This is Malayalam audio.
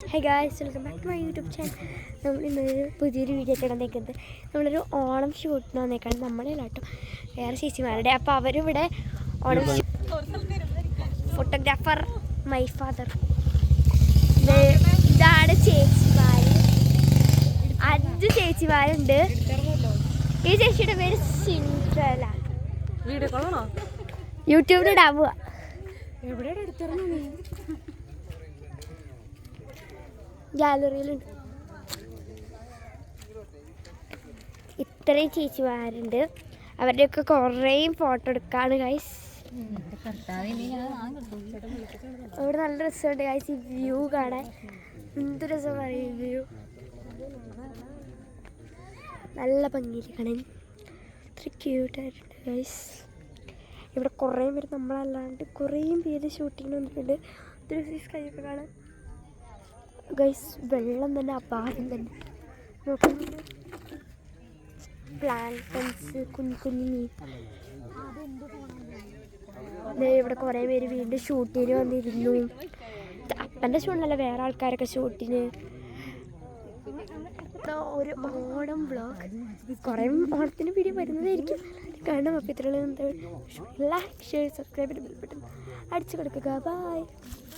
High guys, welcome back to my YouTube channel. നമ്മളിന്നൊരു പുതിയൊരു വീഡിയോ ഒക്കെ വന്നേക്കുന്നത്. നമ്മളൊരു ഓണം ഷൂട്ടിന് വന്നേക്കാണ്. നമ്മളെ കേട്ടോ വേറെ ചേച്ചിമാരുടെ. അപ്പോൾ അവരിവിടെ ഓണം ഫോട്ടോഗ്രാഫർ മൈ ഫാദർ. ഇതാണ് ചേച്ചിമാർ, 5 ചേച്ചിമാരുണ്ട്. ഈ ചേച്ചിയുടെ പേര് സിൻഡ്രല. യൂട്യൂബിൽ ഇടാൻ പോവാ. ഗാലറിയിലുണ്ട്. ഇത്രയും ചേച്ചിമാരുണ്ട്. അവരുടെയൊക്കെ കുറേയും ഫോട്ടോ എടുക്കാണ് ഗൈസ്. അവിടെ നല്ല രസമുണ്ട് ഗൈസ്. ഈ വ്യൂ കാണാൻ എന്ത് രസം പറയും. വ്യൂ നല്ല ഭംഗിയിൽ കാണാൻ. ഇത്ര ക്യൂട്ടായിട്ടുണ്ട് ഗൈസ്. ഇവിടെ കുറേ പേര് നമ്മളല്ലാണ്ട് കുറേയും പേര് ഷൂട്ടിങ്ങിന് വന്നിട്ടുണ്ട്. ഒത്തിരി സ്കൈയൊക്കെ കാണാൻ ഗൈസ്. വെള്ളം തന്നെ അപാരം തന്നെ. നോക്കുന്നുണ്ട് പ്ലാന്റ്സ്, കുഞ്ഞു കുഞ്ഞു മീൻ. ഇവിടെ കുറേ പേര് വീണ്ടും ഷൂട്ടിന് വന്നിരുന്നു. അപ്പൻ്റെ ഷൂട്ടിനല്ല, വേറെ ആൾക്കാരൊക്കെ ഷൂട്ടിന്. ഒരു ഓണം വ്ളോഗ്, കുറേ ഓണത്തിന് വീഡിയോ വരുന്നതായിരിക്കും കാണാം. അപ്പോൾ ഇത്രയുള്ള ലൈക്ക്, ഷെയർ, സബ്സ്ക്രൈബ് ചെയ്ത് ബെൽ ബട്ടൺ അടിച്ചു കൊടുക്കുക. ബൈ.